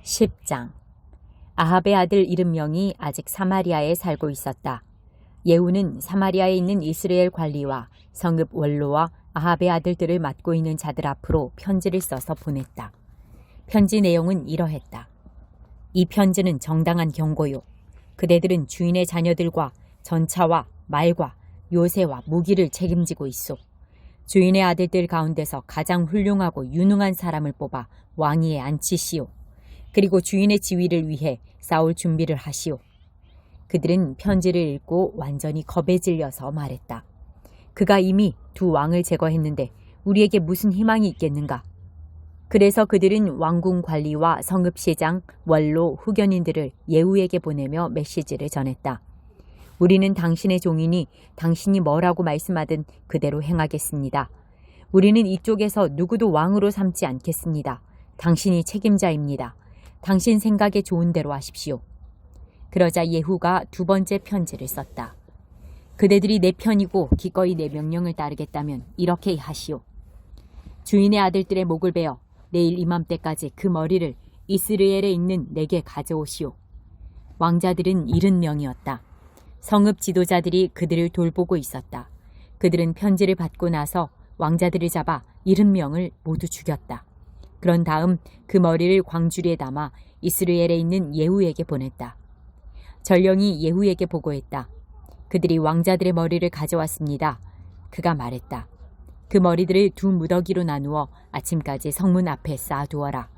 10장. 아합의 아들 이름명이 아직 사마리아에 살고 있었다. 예후는 사마리아에 있는 이스라엘 관리와 성읍 원로와 아합의 아들들을 맡고 있는 자들 앞으로 편지를 써서 보냈다. 편지 내용은 이러했다. 이 편지는 정당한 경고요. 그대들은 주인의 자녀들과 전차와 말과 요새와 무기를 책임지고 있소. 주인의 아들들 가운데서 가장 훌륭하고 유능한 사람을 뽑아 왕위에 앉히시오. 그리고 주인의 지위를 위해 싸울 준비를 하시오. 그들은 편지를 읽고 완전히 겁에 질려서 말했다. 그가 이미 두 왕을 제거했는데 우리에게 무슨 희망이 있겠는가? 그래서 그들은 왕궁 관리와 성읍시장, 원로, 후견인들을 예후에게 보내며 메시지를 전했다. 우리는 당신의 종이니 당신이 뭐라고 말씀하든 그대로 행하겠습니다. 우리는 이쪽에서 누구도 왕으로 삼지 않겠습니다. 당신이 책임자입니다. 당신 생각에 좋은 대로 하십시오. 그러자 예후가 두 번째 편지를 썼다. 그대들이 내 편이고 기꺼이 내 명령을 따르겠다면 이렇게 하시오. 주인의 아들들의 목을 베어 내일 이맘때까지 그 머리를 이스라엘에 있는 내게 가져오시오. 왕자들은 70명이었다. 성읍 지도자들이 그들을 돌보고 있었다. 그들은 편지를 받고 나서 왕자들을 잡아 70명을 모두 죽였다. 그런 다음 그 머리를 광주리에 담아 이스라엘에 있는 예후에게 보냈다. 전령이 예후에게 보고했다. 그들이 왕자들의 머리를 가져왔습니다. 그가 말했다. 그 머리들을 두 무더기로 나누어 아침까지 성문 앞에 쌓아두어라.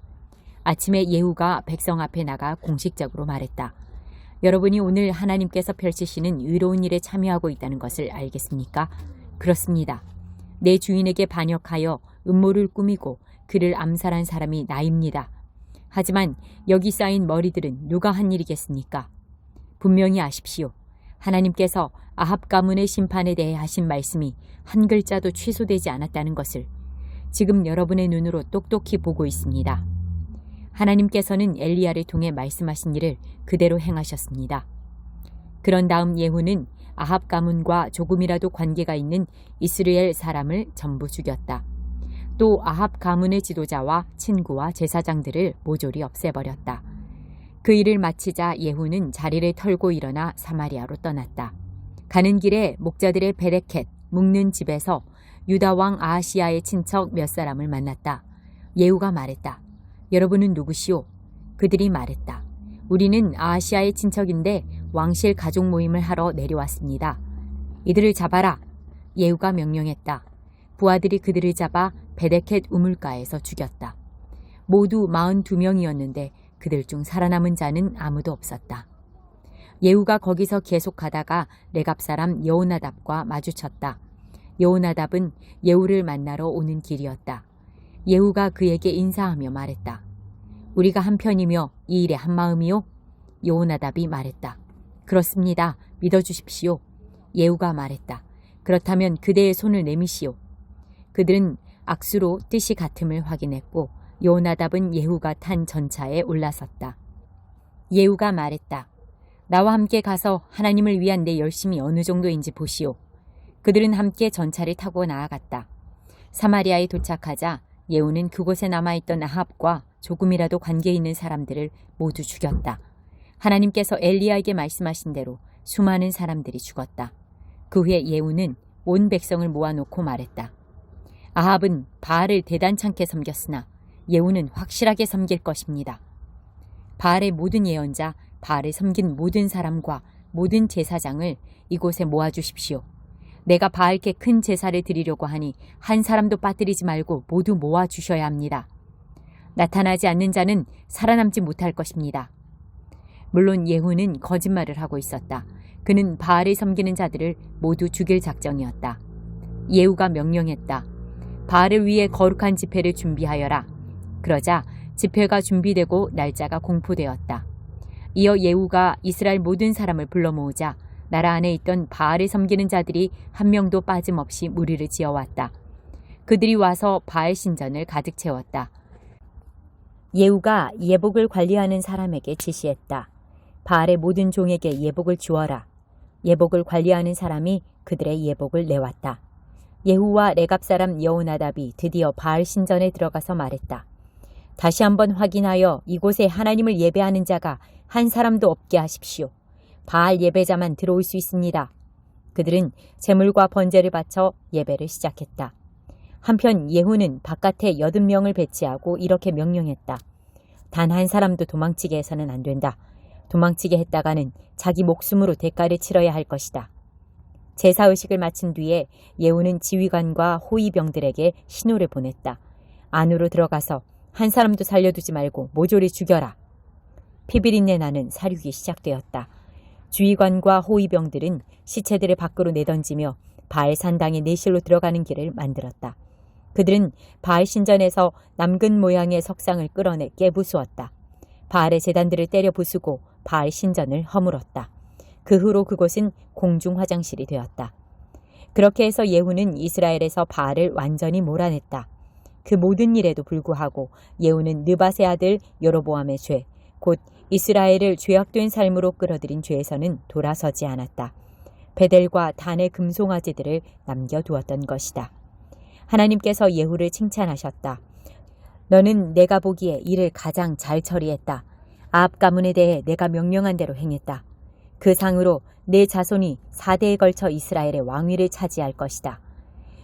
아침에 예후가 백성 앞에 나가 공식적으로 말했다. 여러분이 오늘 하나님께서 펼치시는 의로운 일에 참여하고 있다는 것을 알겠습니까? 그렇습니다. 내 주인에게 반역하여 음모를 꾸미고 그를 암살한 사람이 나입니다. 하지만 여기 쌓인 머리들은 누가 한 일이겠습니까? 분명히 아십시오. 하나님께서 아합 가문의 심판에 대해 하신 말씀이 한 글자도 취소되지 않았다는 것을 지금 여러분의 눈으로 똑똑히 보고 있습니다. 하나님께서는 엘리야를 통해 말씀하신 일을 그대로 행하셨습니다. 그런 다음 예후는 아합 가문과 조금이라도 관계가 있는 이스라엘 사람을 전부 죽였다. 또 아합 가문의 지도자와 친구와 제사장들을 모조리 없애버렸다. 그 일을 마치자 예후는 자리를 털고 일어나 사마리아로 떠났다. 가는 길에 목자들의 베레켓 묵는 집에서 유다 왕 아하시아의 친척 몇 사람을 만났다. 예후가 말했다. 여러분은 누구시오? 그들이 말했다. 우리는 아하시아의 친척인데 왕실 가족 모임을 하러 내려왔습니다. 이들을 잡아라. 예후가 명령했다. 부하들이 그들을 잡아 베레켓 우물가에서 죽였다. 모두 42명이었는데 그들 중 살아남은 자는 아무도 없었다. 예후가 거기서 계속 가다가 레갑 사람 여호나답과 마주쳤다. 여호나답은 예후를 만나러 오는 길이었다. 예후가 그에게 인사하며 말했다. 우리가 한편이며 이 일에 한마음이요? 여호나답이 말했다. 그렇습니다. 믿어주십시오. 예후가 말했다. 그렇다면 그대의 손을 내미시오. 그들은 악수로 뜻이 같음을 확인했고 여호나답은 예후가 탄 전차에 올라섰다. 예후가 말했다. 나와 함께 가서 하나님을 위한 내 열심이 어느 정도인지 보시오. 그들은 함께 전차를 타고 나아갔다. 사마리아에 도착하자 예후는 그곳에 남아있던 아합과 조금이라도 관계 있는 사람들을 모두 죽였다. 하나님께서 엘리야에게 말씀하신 대로 수많은 사람들이 죽었다. 그 후에 예후는 온 백성을 모아놓고 말했다. 아합은 바알을 대단찮게 섬겼으나 예후는 확실하게 섬길 것입니다. 바알의 모든 예언자, 바알을 섬긴 모든 사람과 모든 제사장을 이곳에 모아주십시오. 내가 바알께 큰 제사를 드리려고 하니 한 사람도 빠뜨리지 말고 모두 모아주셔야 합니다. 나타나지 않는 자는 살아남지 못할 것입니다. 물론 예후는 거짓말을 하고 있었다. 그는 바알을 섬기는 자들을 모두 죽일 작정이었다. 예후가 명령했다. 바알을 위해 거룩한 집회를 준비하여라. 그러자 집회가 준비되고 날짜가 공포되었다. 이어 예후가 이스라엘 모든 사람을 불러 모으자 나라 안에 있던 바알을 섬기는 자들이 한 명도 빠짐없이 무리를 지어왔다. 그들이 와서 바알 신전을 가득 채웠다. 예후가 예복을 관리하는 사람에게 지시했다. 바알의 모든 종에게 예복을 주어라. 예복을 관리하는 사람이 그들의 예복을 내왔다. 예후와 레갑 사람 여호나답이 드디어 바알 신전에 들어가서 말했다. 다시 한번 확인하여 이곳에 하나님을 예배하는 자가 한 사람도 없게 하십시오. 바알 예배자만 들어올 수 있습니다. 그들은 제물과 번제를 바쳐 예배를 시작했다. 한편 예후는 바깥에 80명을 배치하고 이렇게 명령했다. 단 한 사람도 도망치게 해서는 안 된다. 도망치게 했다가는 자기 목숨으로 대가를 치러야 할 것이다. 제사의식을 마친 뒤에 예후는 지휘관과 호위병들에게 신호를 보냈다. 안으로 들어가서 한 사람도 살려두지 말고 모조리 죽여라. 피비린내 나는 사륙이 시작되었다. 주의관과 호위병들은 시체들을 밖으로 내던지며 바알 산당의 내실로 들어가는 길을 만들었다. 그들은 바알 신전에서 남근 모양의 석상을 끌어내 깨부수었다. 바알의 제단들을 때려 부수고 바알 신전을 허물었다. 그 후로 그곳은 공중 화장실이 되었다. 그렇게 해서 예후는 이스라엘에서 바알을 완전히 몰아냈다. 그 모든 일에도 불구하고 예후는 느밧의 아들 여로보암의 죄, 곧 이스라엘을 죄악된 삶으로 끌어들인 죄에서는 돌아서지 않았다. 베델과 단의 금송아지들을 남겨두었던 것이다. 하나님께서 예후를 칭찬하셨다. 너는 내가 보기에 일을 가장 잘 처리했다. 아합 가문에 대해 내가 명령한 대로 행했다. 그 상으로 내 자손이 4대에 걸쳐 이스라엘의 왕위를 차지할 것이다.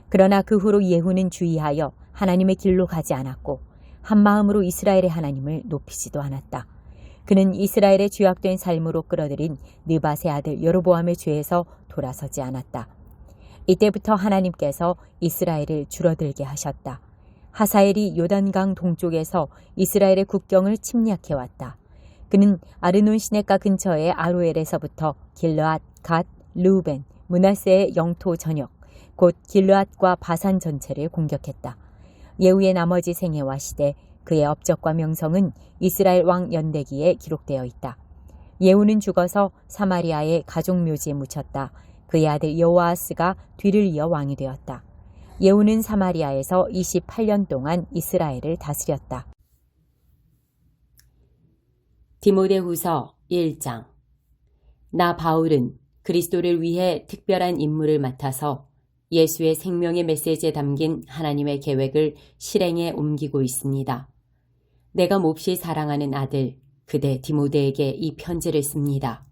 그러나 그 후로 예후는 주의하여 하나님의 길로 가지 않았고 한마음으로 이스라엘의 하나님을 높이지도 않았다. 그는 이스라엘의 죄악된 삶으로 끌어들인 느밧의 아들 여로보암의 죄에서 돌아서지 않았다. 이때부터 하나님께서 이스라엘을 줄어들게 하셨다. 하사엘이 요단강 동쪽에서 이스라엘의 국경을 침략해왔다. 그는 아르논 시냇가 근처의 아로엘에서부터 길르앗, 갓, 르우벤, 므낫세의 영토 전역, 곧 길르앗과 바산 전체를 공격했다. 예후의 나머지 생애와 시대, 그의 업적과 명성은 이스라엘 왕 연대기에 기록되어 있다. 예후는 죽어서 사마리아의 가족 묘지에 묻혔다. 그의 아들 여호아스가 뒤를 이어 왕이 되었다. 예후는 사마리아에서 28년 동안 이스라엘을 다스렸다. 디모데후서 1장. 나 바울은 그리스도를 위해 특별한 임무를 맡아서 예수의 생명의 메시지에 담긴 하나님의 계획을 실행에 옮기고 있습니다. 내가 몹시 사랑하는 아들 그대 디모데에게 이 편지를 씁니다.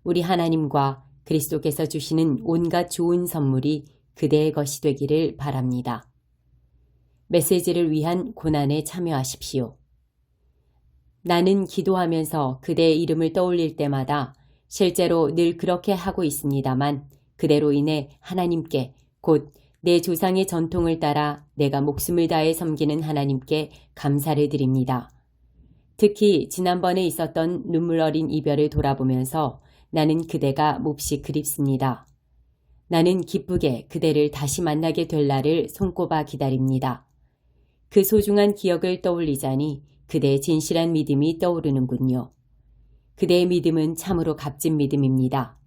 우리 하나님과 그리스도께서 주시는 온갖 좋은 선물이 그대의 것이 되기를 바랍니다. 메시지를 위한 고난에 참여하십시오. 나는 기도하면서 그대의 이름을 떠올릴 때마다 실제로 늘 그렇게 하고 있습니다만 그대로 인해 하나님께 곧 내 조상의 전통을 따라 내가 목숨을 다해 섬기는 하나님께 감사를 드립니다. 특히 지난번에 있었던 눈물 어린 이별을 돌아보면서 나는 그대가 몹시 그립습니다. 나는 기쁘게 그대를 다시 만나게 될 날을 손꼽아 기다립니다. 그 소중한 기억을 떠올리자니 그대의 진실한 믿음이 떠오르는군요. 그대의 믿음은 참으로 값진 믿음입니다.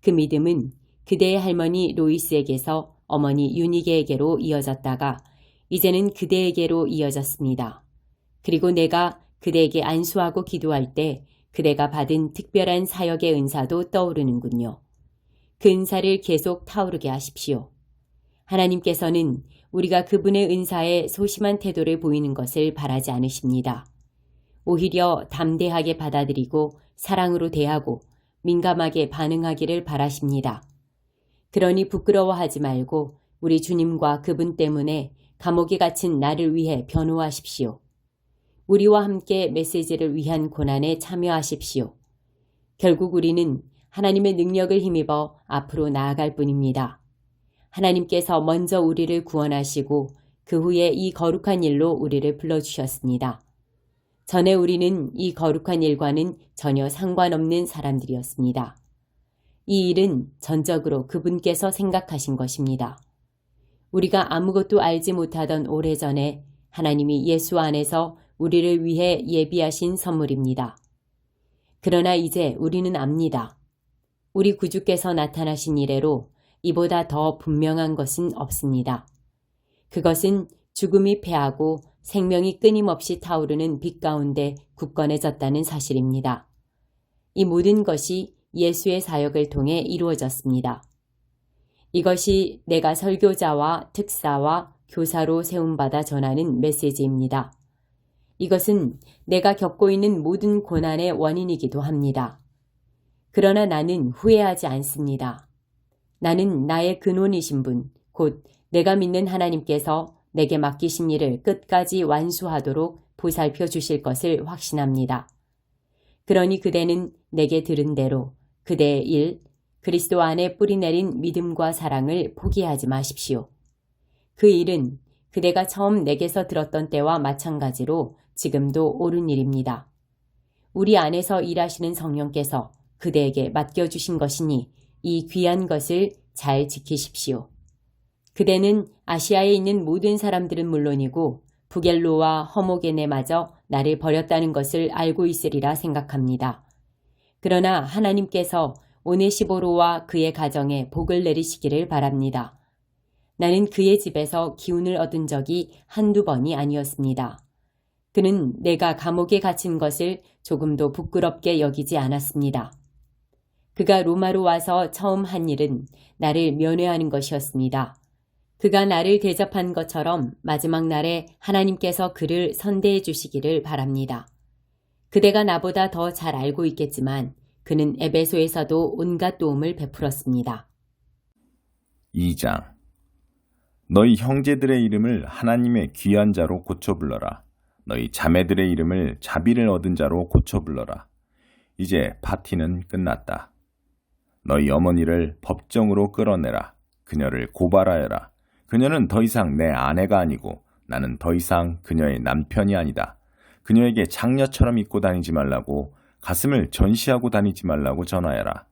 그 믿음은 그대의 할머니 로이스에게서 어머니 유니게에게로 이어졌다가 이제는 그대에게로 이어졌습니다. 그리고 내가 그대에게 안수하고 기도할 때 그대가 받은 특별한 사역의 은사도 떠오르는군요. 그 은사를 계속 타오르게 하십시오. 하나님께서는 우리가 그분의 은사에 소심한 태도를 보이는 것을 바라지 않으십니다. 오히려 담대하게 받아들이고 사랑으로 대하고 민감하게 반응하기를 바라십니다. 그러니 부끄러워하지 말고 우리 주님과 그분 때문에 감옥에 갇힌 나를 위해 변호하십시오. 우리와 함께 메시지를 위한 고난에 참여하십시오. 결국 우리는 하나님의 능력을 힘입어 앞으로 나아갈 뿐입니다. 하나님께서 먼저 우리를 구원하시고 그 후에 이 거룩한 일로 우리를 불러주셨습니다. 전에 우리는 이 거룩한 일과는 전혀 상관없는 사람들이었습니다. 이 일은 전적으로 그분께서 생각하신 것입니다. 우리가 아무것도 알지 못하던 오래전에 하나님이 예수 안에서 우리를 위해 예비하신 선물입니다. 그러나 이제 우리는 압니다. 우리 구주께서 나타나신 이래로 이보다 더 분명한 것은 없습니다. 그것은 죽음이 패하고 생명이 끊임없이 타오르는 빛 가운데 굳건해졌다는 사실입니다. 이 모든 것이 예수의 사역을 통해 이루어졌습니다. 이것이 내가 설교자와 특사와 교사로 세움받아 전하는 메시지입니다. 이것은 내가 겪고 있는 모든 고난의 원인이기도 합니다. 그러나 나는 후회하지 않습니다. 나는 나의 근원이신 분, 곧 내가 믿는 하나님께서 내게 맡기신 일을 끝까지 완수하도록 보살펴 주실 것을 확신합니다. 그러니 그대는 내게 들은 대로 그대의 일, 그리스도 안에 뿌리내린 믿음과 사랑을 포기하지 마십시오. 그 일은 그대가 처음 내게서 들었던 때와 마찬가지로 지금도 옳은 일입니다. 우리 안에서 일하시는 성령께서 그대에게 맡겨주신 것이니 이 귀한 것을 잘 지키십시오. 그대는 아시아에 있는 모든 사람들은 물론이고 부겔로와 허모게네마저 나를 버렸다는 것을 알고 있으리라 생각합니다. 그러나 하나님께서 오네시보로와 그의 가정에 복을 내리시기를 바랍니다. 나는 그의 집에서 기운을 얻은 적이 한두 번이 아니었습니다. 그는 내가 감옥에 갇힌 것을 조금도 부끄럽게 여기지 않았습니다. 그가 로마로 와서 처음 한 일은 나를 면회하는 것이었습니다. 그가 나를 대접한 것처럼 마지막 날에 하나님께서 그를 선대해 주시기를 바랍니다. 그대가 나보다 더 잘 알고 있겠지만 그는 에베소에서도 온갖 도움을 베풀었습니다. 2장. 너희 형제들의 이름을 하나님의 귀한 자로 고쳐 불러라. 너희 자매들의 이름을 자비를 얻은 자로 고쳐 불러라. 이제 파티는 끝났다. 너희 어머니를 법정으로 끌어내라. 그녀를 고발하여라. 그녀는 더 이상 내 아내가 아니고 나는 더 이상 그녀의 남편이 아니다. 그녀에게 장녀처럼 입고 다니지 말라고, 가슴을 전시하고 다니지 말라고 전하여라.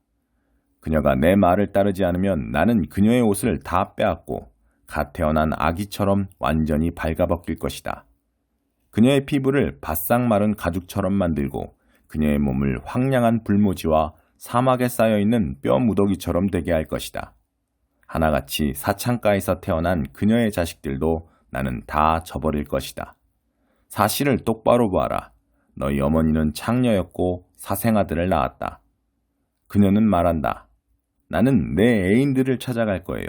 그녀가 내 말을 따르지 않으면 나는 그녀의 옷을 다 빼앗고 갓 태어난 아기처럼 완전히 발가벗길 것이다. 그녀의 피부를 바싹 마른 가죽처럼 만들고 그녀의 몸을 황량한 불모지와 사막에 쌓여있는 뼈 무더기처럼 되게 할 것이다. 하나같이 사창가에서 태어난 그녀의 자식들도 나는 다 저버릴 것이다. 사실을 똑바로 보아라. 너희 어머니는 창녀였고 사생아들을 낳았다. 그녀는 말한다. 나는 내 애인들을 찾아갈 거예요.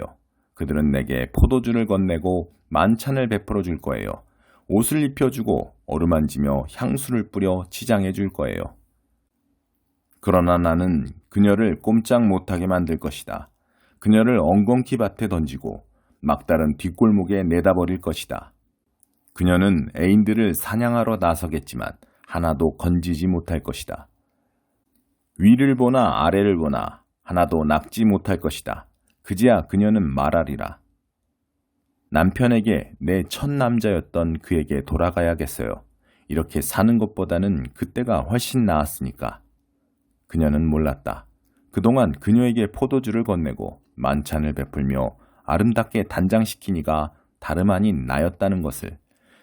그들은 내게 포도주를 건네고 만찬을 베풀어 줄 거예요. 옷을 입혀주고 어루만지며 향수를 뿌려 치장해 줄 거예요. 그러나 나는 그녀를 꼼짝 못하게 만들 것이다. 그녀를 엉겅퀴 밭에 던지고 막다른 뒷골목에 내다 버릴 것이다. 그녀는 애인들을 사냥하러 나서겠지만 하나도 건지지 못할 것이다. 위를 보나 아래를 보나 하나도 낚지 못할 것이다. 그제야 그녀는 말하리라. 남편에게 내 첫 남자였던 그에게 돌아가야겠어요. 이렇게 사는 것보다는 그때가 훨씬 나았으니까. 그녀는 몰랐다. 그동안 그녀에게 포도주를 건네고 만찬을 베풀며 아름답게 단장시키니가 다름 아닌 나였다는 것을,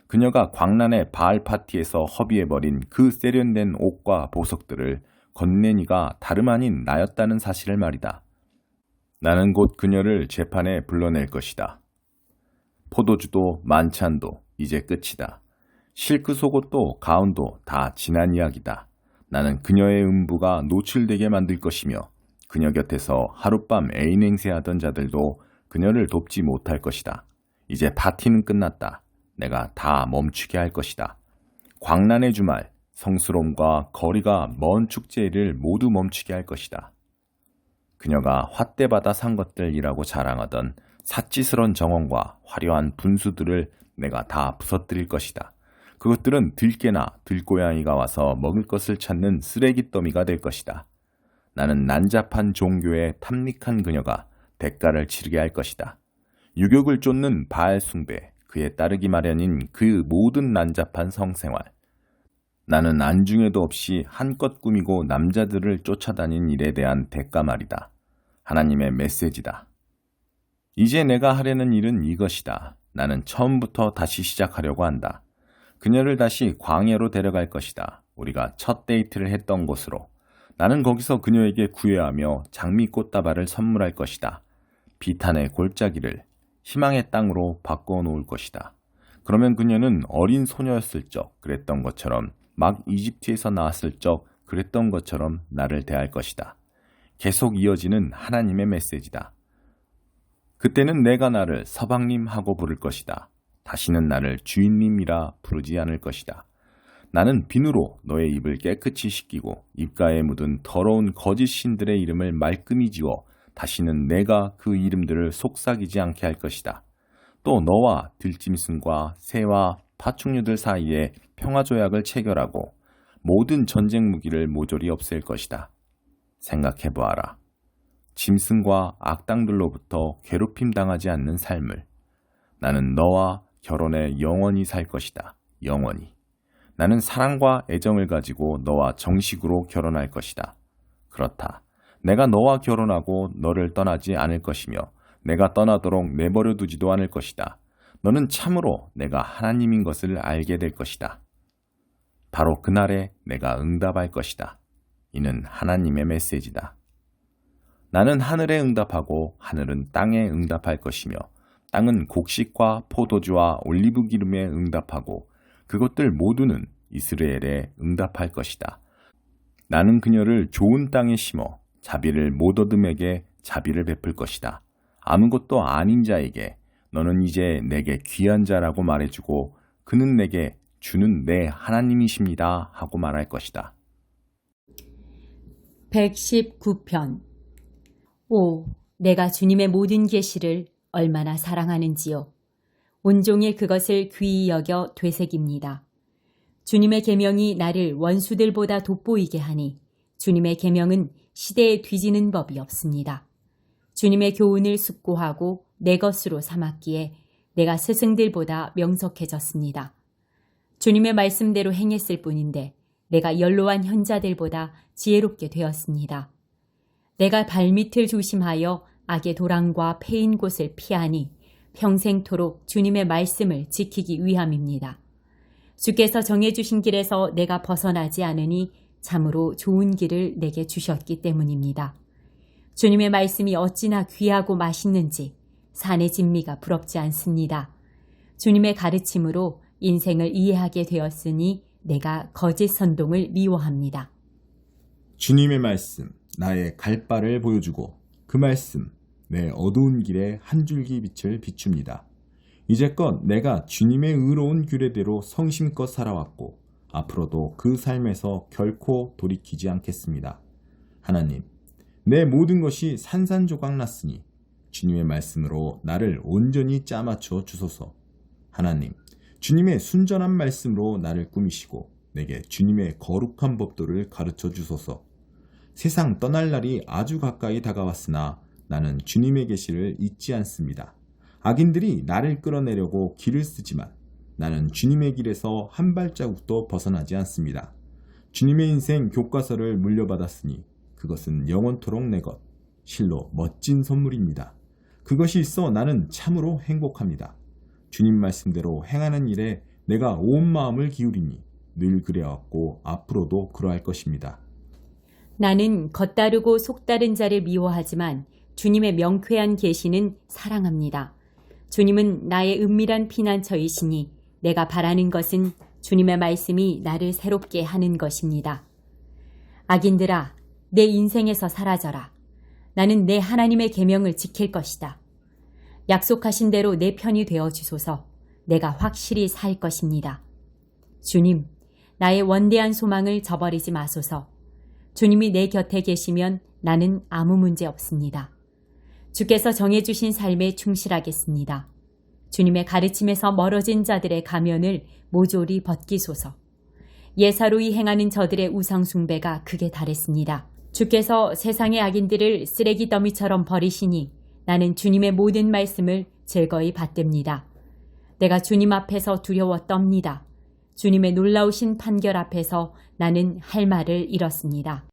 그녀가 광란의 바알 파티에서 허비해버린 그 세련된 옷과 보석들을 건네니가 다름 아닌 나였다는 사실을 말이다. 나는 곧 그녀를 재판에 불러낼 것이다. 포도주도 만찬도 이제 끝이다. 실크 속옷도 가운도 다 지난 이야기다. 나는 그녀의 음부가 노출되게 만들 것이며 그녀 곁에서 하룻밤 애인 행세하던 자들도 그녀를 돕지 못할 것이다. 이제 파티는 끝났다. 내가 다 멈추게 할 것이다. 광란의 주말, 성스러움과 거리가 먼 축제를 모두 멈추게 할 것이다. 그녀가 홧대받아 산 것들이라고 자랑하던 사치스런 정원과 화려한 분수들을 내가 다 부서뜨릴 것이다. 그것들은 들깨나 들고양이가 와서 먹을 것을 찾는 쓰레기 더미가 될 것이다. 나는 난잡한 종교에 탐닉한 그녀가 대가를 치르게 할 것이다. 유격을 쫓는 바알 숭배, 그에 따르기 마련인 그 모든 난잡한 성생활. 나는 안중에도 없이 한껏 꾸미고 남자들을 쫓아다닌 일에 대한 대가 말이다. 하나님의 메시지다. 이제 내가 하려는 일은 이것이다. 나는 처음부터 다시 시작하려고 한다. 그녀를 다시 광야로 데려갈 것이다. 우리가 첫 데이트를 했던 곳으로. 나는 거기서 그녀에게 구애하며 장미 꽃다발을 선물할 것이다. 비탄의 골짜기를 희망의 땅으로 바꿔 놓을 것이다. 그러면 그녀는 어린 소녀였을 적 그랬던 것처럼, 막 이집트에서 나왔을 적 그랬던 것처럼 나를 대할 것이다. 계속 이어지는 하나님의 메시지다. 그때는 내가 나를 서방님 하고 부를 것이다. 다시는 나를 주인님이라 부르지 않을 것이다. 나는 비누로 너의 입을 깨끗이 씻기고 입가에 묻은 더러운 거짓 신들의 이름을 말끔히 지워 다시는 내가 그 이름들을 속삭이지 않게 할 것이다. 또 너와 들짐승과 새와 파충류들 사이에 평화조약을 체결하고 모든 전쟁 무기를 모조리 없앨 것이다. 생각해보아라. 짐승과 악당들로부터 괴롭힘 당하지 않는 삶을. 나는 너와 결혼해 영원히 살 것이다. 영원히. 나는 사랑과 애정을 가지고 너와 정식으로 결혼할 것이다. 그렇다. 내가 너와 결혼하고 너를 떠나지 않을 것이며 내가 떠나도록 내버려 두지도 않을 것이다. 너는 참으로 내가 하나님인 것을 알게 될 것이다. 바로 그날에 내가 응답할 것이다. 이는 하나님의 메시지다. 나는 하늘에 응답하고 하늘은 땅에 응답할 것이며 땅은 곡식과 포도주와 올리브 기름에 응답하고 그것들 모두는 이스라엘에 응답할 것이다. 나는 그녀를 좋은 땅에 심어 자비를 못 얻음에게 자비를 베풀 것이다. 아무것도 아닌 자에게 너는 이제 내게 귀한 자라고 말해주고 그는 내게 주는 내 하나님이십니다 하고 말할 것이다. 119편. 오, 내가 주님의 모든 계시를 얼마나 사랑하는지요. 온종일 그것을 귀히 여겨 되새깁니다. 주님의 계명이 나를 원수들보다 돋보이게 하니 주님의 계명은 시대에 뒤지는 법이 없습니다. 주님의 교훈을 숙고하고 내 것으로 삼았기에 내가 스승들보다 명석해졌습니다. 주님의 말씀대로 행했을 뿐인데 내가 연로한 현자들보다 지혜롭게 되었습니다. 내가 발밑을 조심하여 악의 도랑과 패인 곳을 피하니 평생토록 주님의 말씀을 지키기 위함입니다. 주께서 정해주신 길에서 내가 벗어나지 않으니 참으로 좋은 길을 내게 주셨기 때문입니다. 주님의 말씀이 어찌나 귀하고 맛있는지 산의 진미가 부럽지 않습니다. 주님의 가르침으로 인생을 이해하게 되었으니 내가 거짓 선동을 미워합니다. 주님의 말씀, 나의 갈 바를 보여주고 그 말씀, 내 어두운 길에 한 줄기 빛을 비춥니다. 이제껏 내가 주님의 의로운 규례대로 성심껏 살아왔고 앞으로도 그 삶에서 결코 돌이키지 않겠습니다. 하나님, 내 모든 것이 산산조각 났으니 주님의 말씀으로 나를 온전히 짜맞춰 주소서. 하나님, 주님의 순전한 말씀으로 나를 꾸미시고 내게 주님의 거룩한 법도를 가르쳐 주소서. 세상 떠날 날이 아주 가까이 다가왔으나 나는 주님의 계시를 잊지 않습니다. 악인들이 나를 끌어내려고 길을 쓰지만 나는 주님의 길에서 한 발자국도 벗어나지 않습니다. 주님의 인생 교과서를 물려받았으니 그것은 영원토록 내 것, 실로 멋진 선물입니다. 그것이 있어 나는 참으로 행복합니다. 주님 말씀대로 행하는 일에 내가 온 마음을 기울이니 늘 그래왔고 앞으로도 그러할 것입니다. 나는 겉다르고 속다른 자를 미워하지만 주님의 명쾌한 계시는 사랑합니다. 주님은 나의 은밀한 피난처이시니 내가 바라는 것은 주님의 말씀이 나를 새롭게 하는 것입니다. 악인들아, 내 인생에서 사라져라. 나는 내 하나님의 계명을 지킬 것이다. 약속하신 대로 내 편이 되어 주소서. 내가 확실히 살 것입니다. 주님, 나의 원대한 소망을 저버리지 마소서. 주님이 내 곁에 계시면 나는 아무 문제 없습니다. 주께서 정해주신 삶에 충실하겠습니다. 주님의 가르침에서 멀어진 자들의 가면을 모조리 벗기소서. 예사로이 행하는 저들의 우상 숭배가 극에 달했습니다. 주께서 세상의 악인들을 쓰레기 더미처럼 버리시니 나는 주님의 모든 말씀을 즐거이 받듭니다. 내가 주님 앞에서 두려워 떱니다. 주님의 놀라우신 판결 앞에서 나는 할 말을 잃었습니다.